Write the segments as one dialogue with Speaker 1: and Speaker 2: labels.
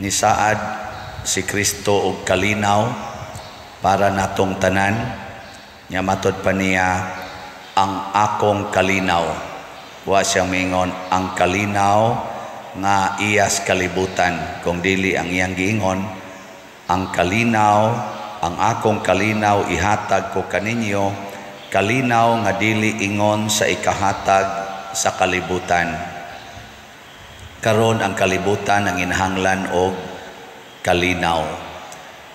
Speaker 1: ni saad si Kristo og kalinaw para natong tanan. Nya matod pa niya, ang akong kalinaw. Wa siya mingon ang kalinaw nga iyas kalibutan, kung dili ang iyang giingon ang kalinaw, ang akong kalinaw ihatag ko kaninyo, kalinaw nga dili ingon sa ikahatag sa kalibutan. Karon ang kalibutan ang inahanglan og kalinaw.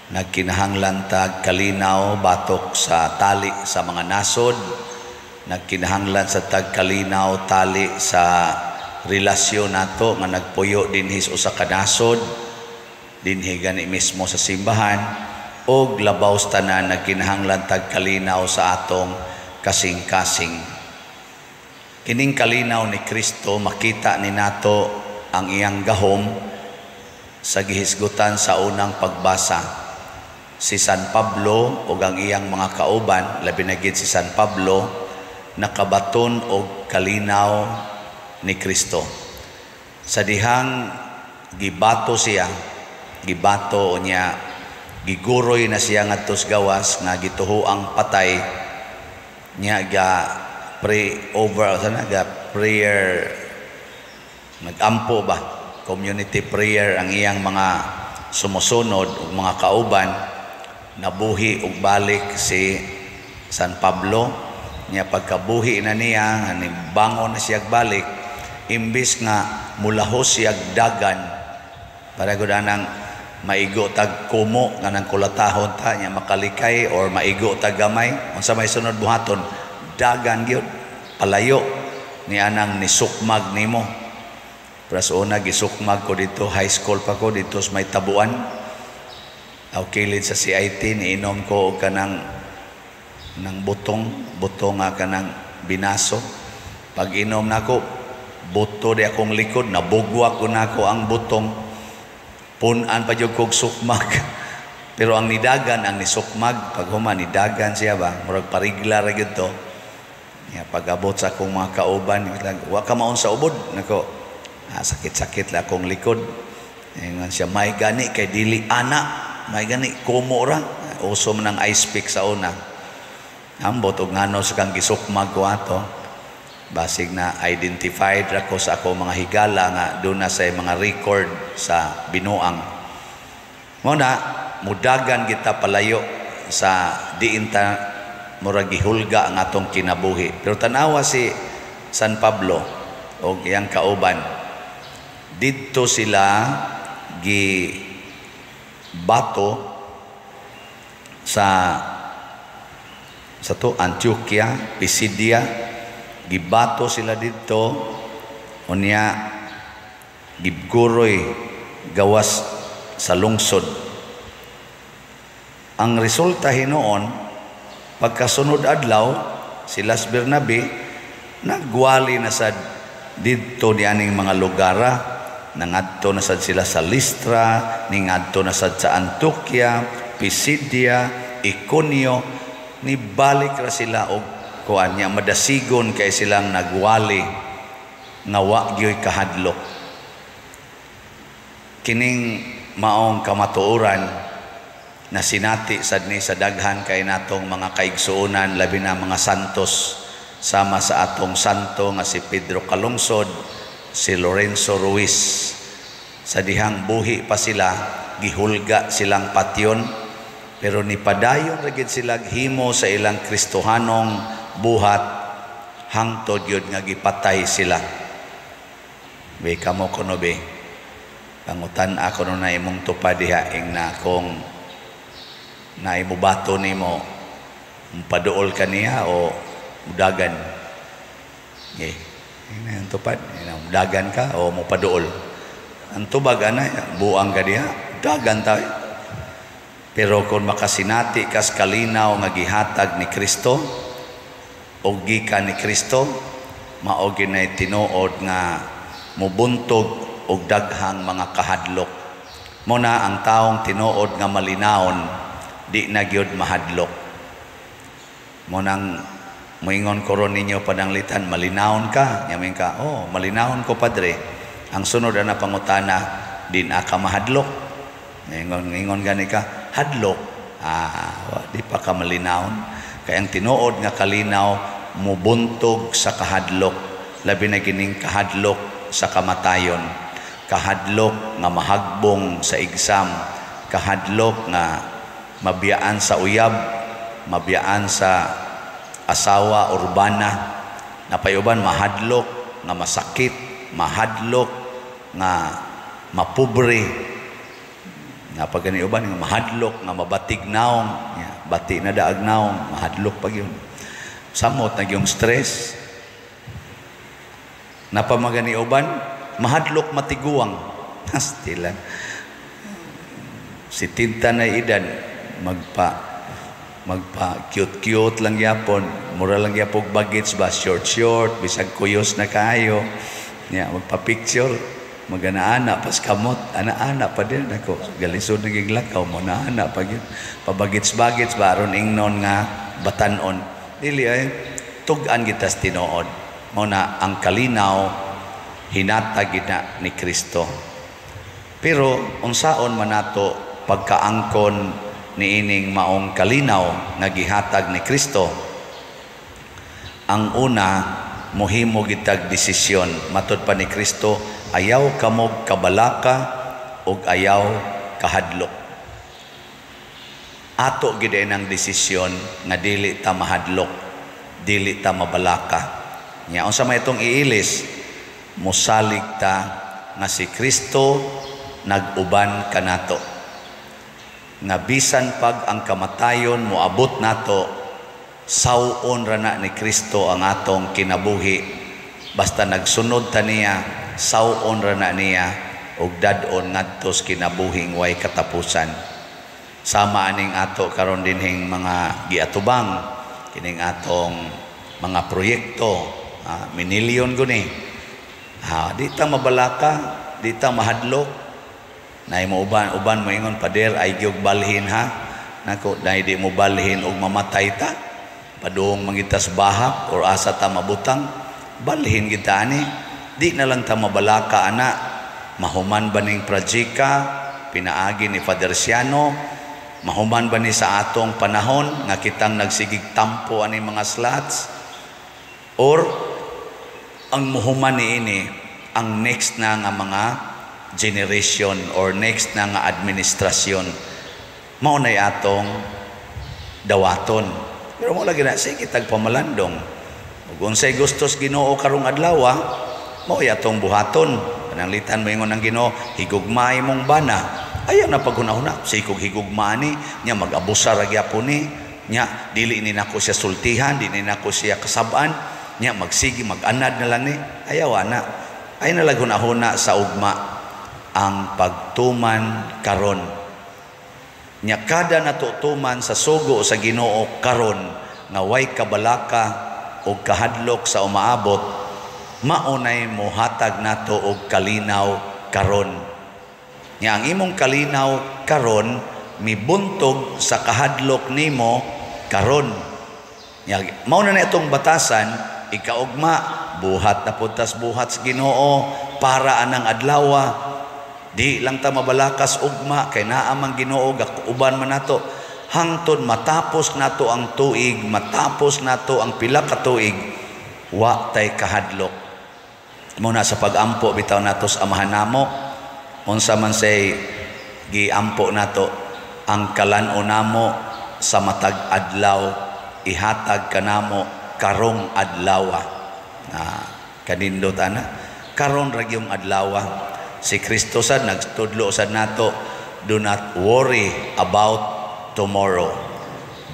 Speaker 1: Nagkinahanglan tag kalinaw batok sa tali sa mga nasod, nagkinahanglan sa tag kalinaw tali sa relasyon nato nga nagpuyo dinhi usa ka nasod dinhi gani mismo sa simbahan, og labaw sa tanan nagkinahanglan tag kalinaw sa atong kasing-kasing. Kining kalinaw ni Kristo makita ni nato ang iyang gahom sa gihisgutan sa unang pagbasa. Si San Pablo o ang iyang mga kauban, labi na gid si San Pablo, nakabaton og kalinaw ni Kristo. Sa dihang gibato siya, gibato o niya, giguroy na siya ngadto sa gawas nga gituhoang patay niya ga prayer, nagampo ba, community prayer ang iyang mga sumusunod ug mga kauban. Nabuhi ug balik si San Pablo. Niya pagkabuhi na niya, bangon na siya balik, imbis nga mulahos siya dagan para gud anang maigo tag kumo nga nang kulatahon ta niya makalikay or maigo tag gamay. Unsa may sunod buhaton, dagan gyud palayo ni anang nisukmag nimo. Pras una gisukmag ko dito, high school pa ko dito sa may tabuan. Kilid sa CIT, niinom ko og kanang butong nga kanang binaso. Pag inom nako, buto di akong likod, nabugwa ko nako ang butong. Punan pa jud kog sukmag. Pero ang nidagan, ang nisukmag, pag human nidagan siya ba, murag parigla ra gyud to. Ya, pag-abot sa akong mga kauban, wa ka maon sa ubod nako. Sakit-sakit la akong likod. Ingon siya, may gani kay dili ana. May gani kumo ra, uso man ang ice pick sa una. Ambot og ngano sa kang gisukmag ko ato. Basig na identified ra ko sa ako mga higala nga doon na sa mga record sa binuang. Muna, mudagan kita palayo sa diin ta murag gihulga ang atong kinabuhi. Pero tanawa si San Pablo o iyang kauban, didto sila bato sa Antioquia, Pisidia, gibato sila dito unya giguroy gawas sa lungsod. Ang resulta hinoon, pagkasunod adlaw si Las Bernabe nagwali na sa dito nianing mga lugara. Nangadto na sad sila sa Listra, ningadto na sad sa Antioquia, Pisidia, Iconio, nibalik ra sila og kuan niya madasigon kay silang nagwali nga wa gyoy kahadlok. Kining maong kamatuoran na sinati sad ni sa daghan kay natong mga kaigsuonan, labi na mga santos, sama sa atong santo nga si Pedro Calungsod, si Lorenzo Ruiz. Sa dihang buhi pa sila, gihulga silang patyon, pero nipadayon ra gid sila himo sa ilang Kristohanong buhat hangtod yun nga gipatay sila. Be kamo kuno be, pangutan ako no na imong tupad diha ing na kung na imubato nimo, paduol kaniya o mudagan. Ang tupad, dagan ka o mo paduol. Ang tubag ana, buang ka diha, dagan tayo. Pero kung makasinati kas kalinaw nga gihatag ni Kristo o gikan ni Kristo, mao ginay tinuod nga mubuntog og daghang mga kahadlok. Muna ang taong tinuod nga malinawon, di na gyud mahadlok. Munang moingon ko ron ninyo pananglitan, malinawon ka. Yamin ka, oh, malinawon ko padre. Ang sunod na pangutana, din ka mahadlok. Ingon gani ka hadlok, di pa ka malinawon. Kaya ang tinuod nga kalinaw mubuntog sa kahadlok, labi na gining kahadlok sa kamatayon, kahadlok nga mahagbong sa exam, kahadlok nga mabiyaan sa uyab, mabiyaan sa asawa urbana, napayuban mahadlok nga masakit, mahadlok nga mapobre, nga pagganiuban nga mahadlok nga mabatig naong, bati na daag naong, mahadlok pag yun. Samot na yung stress. Napamaganiuban mahadlok matiguang. Stilan. Si tinta na idan magpa cute lang yapon, mura lang yapog bagets ba, short bisag kuyos na kayo. Magpa picture. Magana-ana pas kamot, ana-ana pa din ako. Galisod naging lakaw mo na ana pa yun. Pabagits-bagits ba aron ingnon nga batanon. Dili ay tugan kita sa tinuod. Mo na ang kalinaw hinatag gina ni Kristo. Pero unsaon man nato pagkaangkon niining maong kalinaw nga gihatag ni Kristo? Ang una, mohimo gitag desisyon. Matod pa ni Kristo, ayaw kamog kabalaka o ayaw kahadlok. Ato gid ang desisyon nga dili ta mahadlok, dili ta mabalaka. Nya unsa may itong iilis, mosalig ta nga si Kristo nag-uban kanato. Nga bisan pag ang kamatayon moabot nato, sawon ra na ni Kristo ang atong kinabuhi. Basta nagsunod ta niya, sawon ra na niya og dadon ngadto sa kinabuhing way katapusan. Sama aning ato karon dinhing mga giatubang kining atong mga proyekto, minilyon guni. Di ta mabalaka, di ta mahadlok. Nay mo uban mo ingon pader ay gyud balhin ha. Nako dai di mo balhin og mamatay ta. Padung mangitas bahak or asa ta mabutang, balhin kita ani. Di na lang ta mabalaka ana, mahuman ba ning pradyeka pinaagi ni Father Siano, mahuman ba ni sa atong panahon nga kitang nagsigig tampo ani mga slots, or ang muhuman niini ang next na nga mga generation or next na nga administrasyon, mao nay atong dawaton. Pero mo lagi na sige tagpamalandong ug unsay gustos Ginoo karong adlaw, mao atong buhaton. Pananglitan mo ingon ang Ginoo, higugmay mong bana. Ayaw na paghunahuna sa ikog higugma ni nya mag-abusa ra gyapon ni nya, dili ni nako siya sultihan, dili ni nako siya kasab-an nya, magsigi mag-anad na lang ni. Ayaw ana. Ay nalaghunahuna sa ugma ang pagtuman karon. Nya kada natutuman sa sugo sa Ginoo karon nga way kabalaka o kahadlok sa umaabot, maunay mohatag nato og kalinaw karon. Nya ang imong kalinaw karon mibuntog sa kahadlok nimo karon. Nya mao na itong batasan, ikaugma buhat na puntas buhat sa Ginoo para anang adlaw. Di lang ta mabalakas ugma kay naa man Ginoo uban man nato hangtod matapos nato ang tuig, matapos nato ang pila ka tuig, wa tay kahadlok. Muna sa pagampo bitaw nato sa amahan namo, unsa man say giampo nato, ang kalan-o namo sa matag adlaw ihatag kanamo karong adlaw. Kanindot ana karon ra gyung adlaw. Si Kristo sad nagtudlo sad nato, do not worry about tomorrow.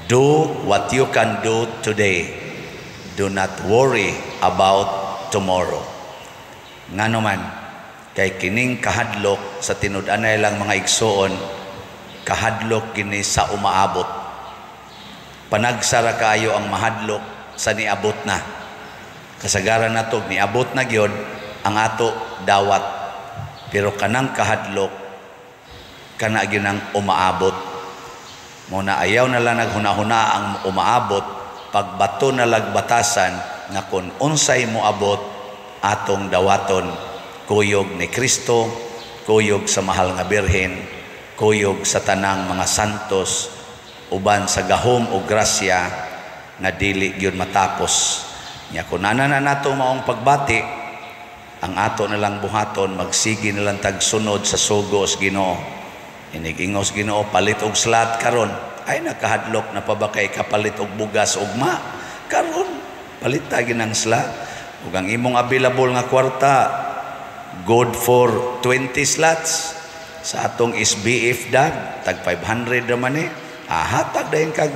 Speaker 1: Do what you can do today. Do not worry about tomorrow. Ngano man kay kining kahadlok sa tinud-anay lang mga igsoon, kahadlok kini sa umaabot. Panagsara kayo ang mahadlok sa niabot na. Kasagaran nato niabot na gyud ang ato dawat. Pero kanang kahadlok kana ginang umaabot. Muna ayaw na lang naghuna-huna ang umaabot, pagbato na lagbatasan nga kun unsay moabot atong dawaton, kuyog ni Kristo kuyog sa mahal nga birhen, kuyog sa tanang mga santos, uban sa gahom o grasya nga dili gyud matapos. Nya kunana na nato maong pagbati, ang ato na lang buhaton, magsigi na lang tagsunod sa sugos Ginoo. Inigingos Ginoo, palit og slat karon. Ay nakahadlok na pa ba kay kapalit og bugas ugma? Karon palit ta ginang slat. Ug ang imong available nga kwarta, good for 20 slots. Sa atong SBF dag, tag 500 naman eh. Hatag dayon kag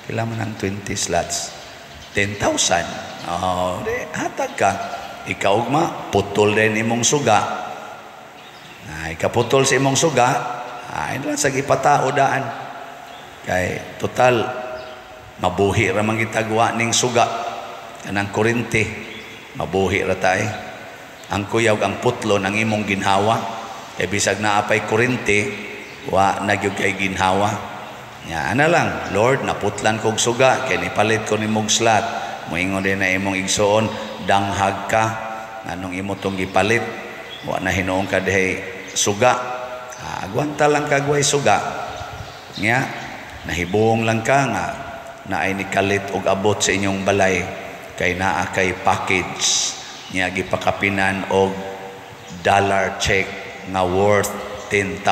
Speaker 1: pila man ang 20 slots. 10,000. Oh, hatag ka. Ikaw ugma, putol din imong suga. Ikaputol sa imong suga, ay lang sa gipatao daan. Kay total, mabuhi ra man gitagwa ning suga. Kanang kurente, mabuhi ra tayo. Ang kuyaw, ang putlo ng imong ginhawa, kay bisag na apay kurente, wa nagyog kay ginhawa. Nya ana lang, Lord, naputlan kog suga, kay nipalit ko nimong slot. Moingon din na imong igsoon, danghag ka, anong imo tong gipalit, wa na hinuong ka dihay suga. Agwanta lang kagway suga. Nya, nahibuong lang ka nga, na ay nikalit og abot sa inyong balay, kay naa kay package. Nya, gipakapinan og dollar check nga worth $10,000.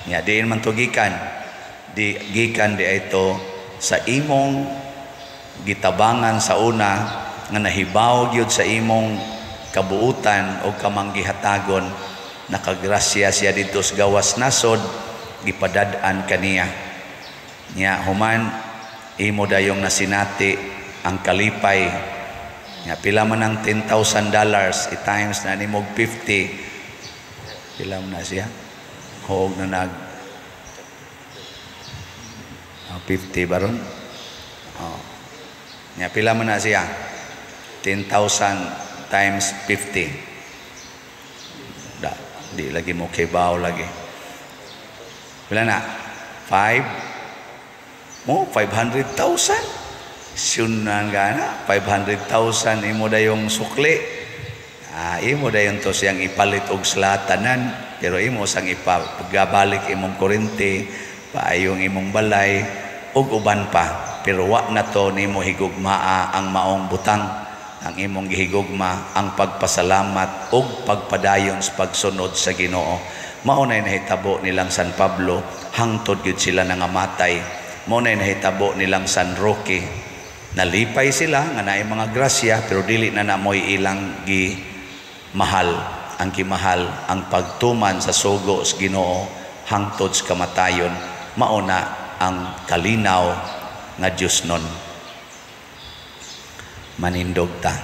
Speaker 1: Nya, diin man to gikan. Gikan di ito sa imong gitabangan sa una nga nahibaw gyud sa imong kabuutan o kamanggihatagon, nakagrasya siya dito sa gawas nasod, gipadad-an kaniya. Nya human imo dayong nasinati ang kalipay. Nya pila man ang $10,000 i-times na nimog 50. Pila man na siya? Hoog na nag 50 baron. Nya pila man na siya? 10,000 times 50. Di lagi mo kibaw lagi. Pila na? 500,000. Sunan gana 500,000 imo dayong sukli. Imo dayon to siyang ipalit og slatanan, pero imo sang ipagabalik imong kurente, paayong imong balay ug uban pa. Pero wa na to nimo higugmaa ang maong butang. Ang imong gihigugma ang pagpasalamat ug pagpadayon sa pagsunod sa Ginoo. Mao nay nahitabo nilang San Pablo, hangtod gyud sila nangamatay. Mao nay nahitabo nilang San Roque. Nalipay sila nga naay mga grasya, pero dili na namoy ilang mahal. Ang kimahal ang pagtuman sa sugo sa Ginoo hangtod sa kamatayon. Mao na ang kalinaw nga Diyos nun. Manindog ta.